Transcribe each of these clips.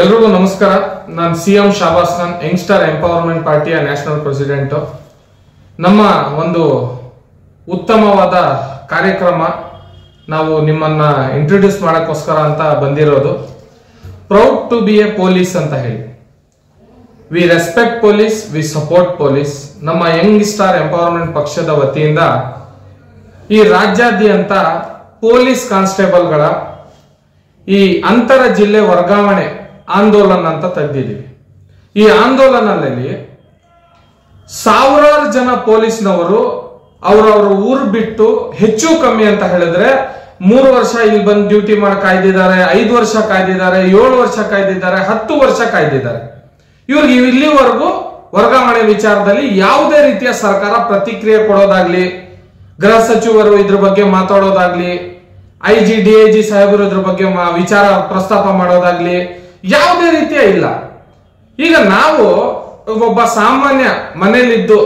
ಎಲ್ರಿಗೂ ನಮಸ್ಕಾರ. ನಾನು ಸಿಎಂ ಶಾಬಾಸ್ ಖಾನ್, ಯಂಗ್ಸ್ಟರ್ ಎಂಪವರ್ಮೆಂಟ್ ಪಾರ್ಟಿಯ ನ್ಯಾಷನಲ್ ಪ್ರೆಸಿಡೆಂಟ್. ನಮ್ಮ ಒಂದು ಉತ್ತಮವಾದ ಕಾರ್ಯಕ್ರಮ ನಾವು ನಿಮ್ಮನ್ನ ಇಂಟ್ರೊಡ್ಯೂಸ್ ಮಾಡಕ್ಕೋಸ್ಕರ ಅಂತ ಬಂದಿರೋದು. Proud to be a police ಅಂತ ಹೇಳಿ. We respect police, we support police. ನಮ್ಮ ಯಂಗ್ಸ್ಟರ್ ಎಂಪವರ್ಮೆಂಟ್ ಪಕ್ಷದ ವತಿಯಿಂದ ಈ ರಾಜ್ಯಾದ್ಯಂತ ಪೊಲೀಸ್ ಕಾನ್ಸ್ಟೇಬಲ್ಗಳ ಈ ಅಂತರ ಜಿಲ್ಲೆ ವರ್ಗಾವಣೆ ಆಂದೋಲನ ಅಂತ ತೆಗೆದಿದ್ದೀವಿ. ಈ ಆಂದೋಲನದಲ್ಲಿ ಸಾವಿರಾರು ಜನ ಪೊಲೀಸ್ನವರು ಅವರವರ ಊರು ಬಿಟ್ಟು ಹೆಚ್ಚು ಕಮ್ಮಿ ಅಂತ ಹೇಳಿದ್ರೆ 3 ವರ್ಷ ಇಲ್ಲಿ ಬಂದು ಡ್ಯೂಟಿ ಮಾಡಿ ಕಾಯ್ದಿದ್ದಾರೆ, 5 ವರ್ಷ ಕಾಯ್ದಿದ್ದಾರೆ, 7 ವರ್ಷ ಕಾಯ್ದಿದ್ದಾರೆ, 10 ವರ್ಷ ಕಾಯ್ದಿದ್ದಾರೆ. ಇವ್ರಿಗೆ ಇಲ್ಲಿವರೆಗೂ ವರ್ಗಾವಣೆ ವಿಚಾರದಲ್ಲಿ ಯಾವುದೇ ರೀತಿಯ ಸರ್ಕಾರ ಪ್ರತಿಕ್ರಿಯೆ ಕೊಡೋದಾಗ್ಲಿ, ಗೃಹ ಸಚಿವರು ಇದ್ರ ಬಗ್ಗೆ ಮಾತಾಡೋದಾಗ್ಲಿ, IG DIG ಸಾಹೇಬರು ಇದ್ರ ಬಗ್ಗೆ ವಿಚಾರ ಪ್ರಸ್ತಾಪ ಮಾಡೋದಾಗ್ಲಿ ಯಾವುದೇ ರೀತಿಯ ಇಲ್ಲ. ಈಗ ನಾವು ಒಬ್ಬ ಸಾಮಾನ್ಯ ಮನೆಯಲ್ಲಿದ್ದು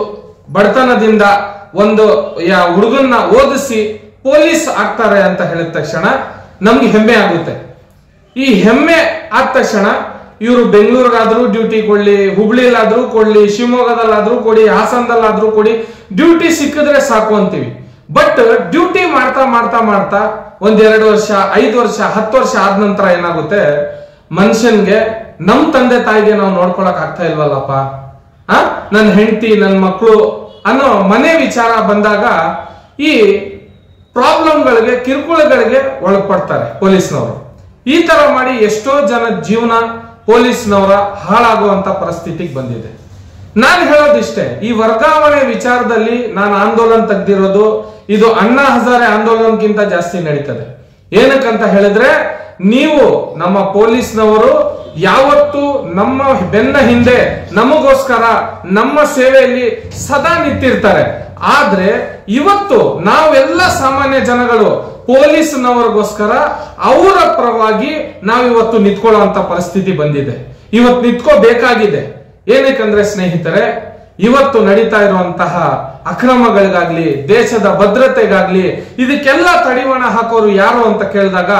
ಬಡತನದಿಂದ ಒಂದು ಹುಡುಗನ್ನ ಓದಿಸಿ ಪೊಲೀಸ್ ಆಗ್ತಾರೆ ಅಂತ ಹೇಳಿದ ತಕ್ಷಣ ನಮ್ಗೆ ಹೆಮ್ಮೆ ಆಗುತ್ತೆ. ಈ ಹೆಮ್ಮೆ ಆದ ತಕ್ಷಣ ಇವರು ಬೆಂಗಳೂರಿಗಾದ್ರೂ ಡ್ಯೂಟಿ ಕೊಡ್ಲಿ, ಹುಬ್ಳಿಲಾದ್ರೂ ಕೊಡ್ಲಿ, ಶಿವಮೊಗ್ಗದಲ್ಲಾದ್ರೂ ಕೊಡಿ, ಹಾಸನದಲ್ಲಾದ್ರೂ ಕೊಡಿ, ಡ್ಯೂಟಿ ಸಿಕ್ಕಿದ್ರೆ ಸಾಕು ಅಂತೀವಿ. ಬಟ್ ಡ್ಯೂಟಿ ಮಾಡ್ತಾ ಮಾಡ್ತಾ ಮಾಡ್ತಾ 1-2 ವರ್ಷ, 5 ವರ್ಷ, 10 ವರ್ಷ ಆದ ನಂತರ ಏನಾಗುತ್ತೆ, ಮನುಷ್ಯನ್ಗೆ ನಮ್ ತಂದೆ ತಾಯಿಗೆ ನಾವು ನೋಡ್ಕೊಳಕ್ ಆಗ್ತಾ ಇಲ್ವಲ್ಲಪ್ಪ, ನನ್ನ ಹೆಂಡತಿ, ನನ್ನ ಮಕ್ಕಳು ಅನ್ನೋ ಮನೆ ವಿಚಾರ ಬಂದಾಗ ಈ ಪ್ರಾಬ್ಲಮ್ಗಳಿಗೆ, ಕಿರುಕುಳಗಳಿಗೆ ಒಳಪಡ್ತಾರೆ ಪೊಲೀಸ್ನವರು. ಈ ತರ ಮಾಡಿ ಎಷ್ಟೋ ಜನ ಜೀವನ ಪೊಲೀಸ್ನವರ ಹಾಳಾಗುವಂತ ಪರಿಸ್ಥಿತಿಗೆ ಬಂದಿದೆ. ನಾನು ಹೇಳೋದಿಷ್ಟೇ, ಈ ವರ್ಗಾವಣೆ ವಿಚಾರದಲ್ಲಿ ನಾನು ಆಂದೋಲನ ತೆಗೆದಿರೋದು ಇದು ಅಣ್ಣಾ ಹಜಾರೆ ಆಂದೋಲನಕ್ಕಿಂತ ಜಾಸ್ತಿ ನಡೀತದೆ. ಏನಕ್ಕಂತ ಹೇಳಿದ್ರೆ, ನೀವು ನಮ್ಮ ಪೊಲೀಸ್ನವರು ಯಾವತ್ತು ನಮ್ಮ ಬೆನ್ನ ಹಿಂದೆ ನಮಗೋಸ್ಕರ ನಮ್ಮ ಸೇವೆಯಲ್ಲಿ ಸದಾ ನಿಂತಿರ್ತಾರೆ. ಆದ್ರೆ ಇವತ್ತು ನಾವೆಲ್ಲ ಸಾಮಾನ್ಯ ಜನಗಳು ಪೊಲೀಸ್ನವರಿಗೋಸ್ಕರ ಅವರ ಪರವಾಗಿ ನಾವಿವತ್ತು ನಿಂತ್ಕೊಳ್ಳುವಂತ ಪರಿಸ್ಥಿತಿ ಬಂದಿದೆ. ಇವತ್ತು ನಿಂತ್ಕೋಬೇಕಾಗಿದೆ. ಏನಕ್ಕಂದ್ರೆ ಸ್ನೇಹಿತರೆ, ಇವತ್ತು ನಡೀತಾ ಇರುವಂತಹ ಅಕ್ರಮಗಳಿಗಾಗ್ಲಿ, ದೇಶದ ಭದ್ರತೆಗಾಗ್ಲಿ, ಇದಕ್ಕೆಲ್ಲ ಕಡಿವಾಣ ಹಾಕೋರು ಯಾರು ಅಂತ ಕೇಳಿದಾಗ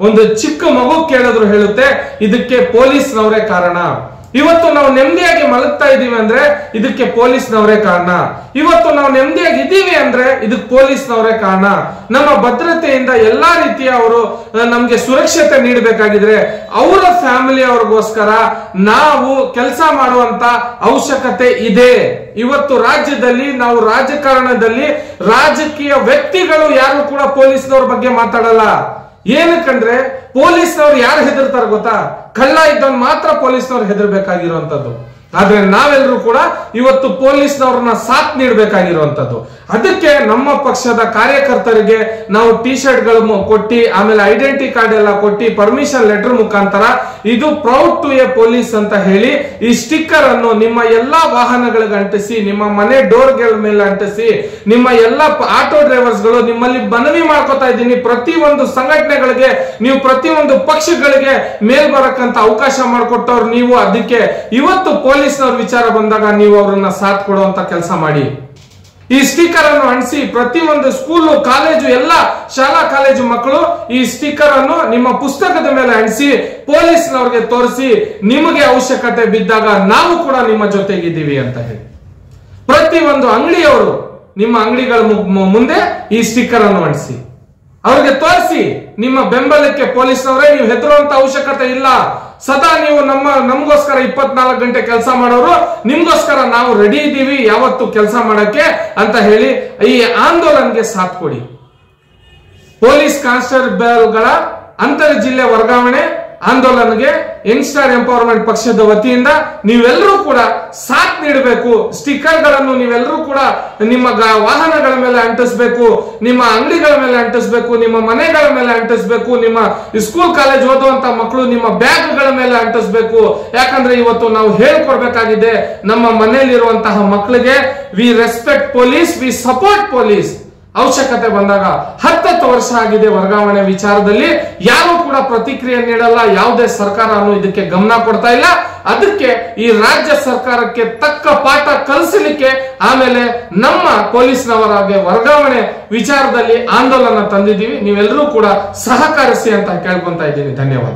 ಒಂದು ಚಿಕ್ಕ ಮಗು ಕೇಳಿದ್ರು ಹೇಳುತ್ತೆ, ಇದಕ್ಕೆ ಪೊಲೀಸ್ನವರೇ ಕಾರಣ. ಇವತ್ತು ನಾವು ನೆಮ್ಮದಿಯಾಗಿ ಮಲಗ್ತಾ ಇದೀವಿ ಅಂದ್ರೆ ಇದಕ್ಕೆ ಪೊಲೀಸ್ನವರೇ ಕಾರಣ. ಇವತ್ತು ನಾವು ನೆಮ್ಮದಿಯಾಗಿ ಇದ್ದೀವಿ ಅಂದ್ರೆ ಇದಕ್ಕೆ ಪೊಲೀಸ್ನವರೇ ಕಾರಣ. ನಮ್ಮ ಭದ್ರತೆಯಿಂದ ಎಲ್ಲಾ ರೀತಿಯ ಅವರು ನಮ್ಗೆ ಸುರಕ್ಷತೆ ನೀಡಬೇಕಾಗಿದ್ರೆ ಅವರ ಫ್ಯಾಮಿಲಿ ಅವ್ರಿಗೋಸ್ಕರ ನಾವು ಕೆಲಸ ಮಾಡುವಂತ ಅವಶ್ಯಕತೆ ಇದೆ. ಇವತ್ತು ರಾಜ್ಯದಲ್ಲಿ ನಾವು ರಾಜಕಾರಣದಲ್ಲಿ ರಾಜಕೀಯ ವ್ಯಕ್ತಿಗಳು ಯಾರು ಕೂಡ ಪೊಲೀಸ್ನವ್ರ ಬಗ್ಗೆ ಮಾತಾಡಲ್ಲ. ಏನಕ್ಕಂದ್ರೆ ಪೊಲೀಸ್ನವ್ರು ಯಾರು ಹೆದರ್ತಾರೆ ಗೊತ್ತಾ? ಕಳ್ಳ ಇದ್ದವನ್ ಮಾತ್ರ ಪೊಲೀಸ್ನವ್ರು ಹೆದರ್ಬೇಕಾಗಿರುವಂತದ್ದು. ಆದ್ರೆ ನಾವೆಲ್ಲರೂ ಕೂಡ ಇವತ್ತು ಪೊಲೀಸ್ನವ್ರನ್ನ ಸಾಥ್ ನೀಡಬೇಕಾಗಿರುವಂತದ್ದು. ಅದಕ್ಕೆ ನಮ್ಮ ಪಕ್ಷದ ಕಾರ್ಯಕರ್ತರಿಗೆ ನಾವು ಟಿ ಶರ್ಟ್ಗಳು ಕೊಟ್ಟಿ, ಆಮೇಲೆ ಐಡೆಂಟಿ ಕಾರ್ಡ್ ಎಲ್ಲ ಕೊಟ್ಟಿ, ಪರ್ಮಿಷನ್ ಲೆಟರ್ ಮುಖಾಂತರ ಇದು ಪ್ರೌಡ್ ಟು ಎ ಪೊಲೀಸ್ ಅಂತ ಹೇಳಿ ಈ ಸ್ಟಿಕ್ಕರ್ ಅನ್ನು ನಿಮ್ಮ ಎಲ್ಲಾ ವಾಹನಗಳಿಗೆ ಅಂಟಿಸಿ, ನಿಮ್ಮ ಮನೆ ಡೋರ್ಗಳ ಮೇಲೆ ಅಂಟಿಸಿ, ನಿಮ್ಮ ಎಲ್ಲಾ ಆಟೋ ಡ್ರೈವರ್ಸ್ಗಳು ನಿಮ್ಮಲ್ಲಿ ಮನವಿ ಮಾಡ್ಕೋತಾ ಇದ್ದೀನಿ, ಪ್ರತಿಯೊಂದು ಸಂಘಟನೆಗಳಿಗೆ ನೀವು ಪ್ರತಿಯೊಂದು ಪಕ್ಷಗಳಿಗೆ ಮೇಲ್ ಬರಕ್ಕಂತ ಅವಕಾಶ ಮಾಡಿಕೊಟ್ಟವ್ರು ನೀವು. ಅದಕ್ಕೆ ಇವತ್ತು ಪೊಲೀಸ್ನವ್ರ ವಿಚಾರ ಬಂದಾಗ ನೀವು ಅವರನ್ನ ಸಾಥ್ ಕೊಡುವಂತ ಕೆಲಸ ಮಾಡಿ. ಈ ಸ್ಟಿಕ್ಕರ್ ಅನ್ನು ಅಂಟಿಸಿ ಪ್ರತಿಯೊಂದು ಸ್ಕೂಲು, ಕಾಲೇಜು, ಎಲ್ಲ ಶಾಲಾ ಕಾಲೇಜು ಮಕ್ಕಳು ಈ ಸ್ಟಿಕ್ಕರ್ ಅನ್ನು ನಿಮ್ಮ ಪುಸ್ತಕದ ಮೇಲೆ ಅಂಟಿಸಿ ಪೊಲೀಸ್ನವ್ರಿಗೆ ತೋರಿಸಿ, ನಿಮಗೆ ಅವಶ್ಯಕತೆ ಬಿದ್ದಾಗ ನಾವು ಕೂಡ ನಿಮ್ಮ ಜೊತೆಗಿದ್ದೀವಿ ಅಂತ ಹೇಳಿ. ಪ್ರತಿಯೊಂದು ಅಂಗಡಿಯವರು ನಿಮ್ಮ ಅಂಗಡಿಗಳ ಮುಂದೆ ಈ ಸ್ಟಿಕ್ಕರ್ ಅನ್ನು ಅಂಟಿಸಿ, ಅವ್ರಿಗೆ ತೋರಿಸಿ ನಿಮ್ಮ ಬೆಂಬಲಕ್ಕೆ ಪೊಲೀಸ್ನವರೇ, ನೀವು ಹೆದರುವಂತ ಅವಶ್ಯಕತೆ ಇಲ್ಲ. ಸದಾ ನೀವು ನಮಗೋಸ್ಕರ 24 ಗಂಟೆ ಕೆಲಸ ಮಾಡೋರು, ನಿಮ್ಗೋಸ್ಕರ ನಾವು ರೆಡಿ ಇದ್ದೀವಿ ಯಾವತ್ತು ಕೆಲಸ ಮಾಡಕ್ಕೆ ಅಂತ ಹೇಳಿ ಈ ಆಂದೋಲನಗೆ ಸಾಥ್ ಕೊಡಿ. ಪೊಲೀಸ್ ಕಾನ್ಸ್ಟೇಬಲ್ಗಳ ಅಂತರ ಜಿಲ್ಲೆ ವರ್ಗಾವಣೆ ಆಂದೋಲನಗೆ ಯಂಗ್ಸ್ಟರ್ ಎಂಪವರ್ಮೆಂಟ್ ಪಕ್ಷದ ವತಿಯಿಂದ ನೀವೆಲ್ಲರೂ ಕೂಡ ಸಾಥ್ ನೀಡಬೇಕು. ಸ್ಟಿಕ್ಕರ್ ಗಳನ್ನು ನೀವೆಲ್ಲರೂ ಕೂಡ ನಿಮ್ಮ ವಾಹನಗಳ ಮೇಲೆ ಅಂಟಿಸಬೇಕು, ನಿಮ್ಮ ಅಂಗಡಿಗಳ ಮೇಲೆ ಅಂಟಿಸಬೇಕು, ನಿಮ್ಮ ಮನೆಗಳ ಮೇಲೆ ಅಂಟಿಸಬೇಕು, ನಿಮ್ಮ ಸ್ಕೂಲ್ ಕಾಲೇಜ್ ಓದುವಂತ ಮಕ್ಕಳು ನಿಮ್ಮ ಬ್ಯಾಗ್ಗಳ ಮೇಲೆ ಅಂಟಿಸಬೇಕು. ಯಾಕಂದ್ರೆ ಇವತ್ತು ನಾವು ಹೇಳ್ಕೊಡ್ಬೇಕಾಗಿದೆ ನಮ್ಮ ಮನೆಯಲ್ಲಿರುವಂತಹ ಮಕ್ಕಳಿಗೆ, V respect police, we support police. ಅವಶ್ಯಕತೆ ಬಂದಾಗ 10 ವರ್ಷ ಆಗಿದೆ ವರ್ಗಾವಣೆ ವಿಚಾರದಲ್ಲಿ, ಯಾರು ಕೂಡ ಪ್ರತಿಕ್ರಿಯೆ ನೀಡಲ್ಲ. ಯಾವುದೇ ಸರ್ಕಾರನೂ ಇದಕ್ಕೆ ಗಮನ ಕೊಡ್ತಾ ಇಲ್ಲ. ಅದಕ್ಕೆ ಈ ರಾಜ್ಯ ಸರ್ಕಾರಕ್ಕೆ ತಕ್ಕ ಪಾಠ ಕಲಿಸಲಿಕ್ಕೆ ಆಮೇಲೆ ನಮ್ಮ ಪೊಲೀಸ್ನವರಾಗೆ ವರ್ಗಾವಣೆ ವಿಚಾರದಲ್ಲಿ ಆಂದೋಲನ ತಂದಿದ್ದೀವಿ. ನೀವೆಲ್ಲರೂ ಕೂಡ ಸಹಕರಿಸಿ ಅಂತ ಕೇಳ್ಕೊಂತ ಇದ್ದೀನಿ. ಧನ್ಯವಾದ.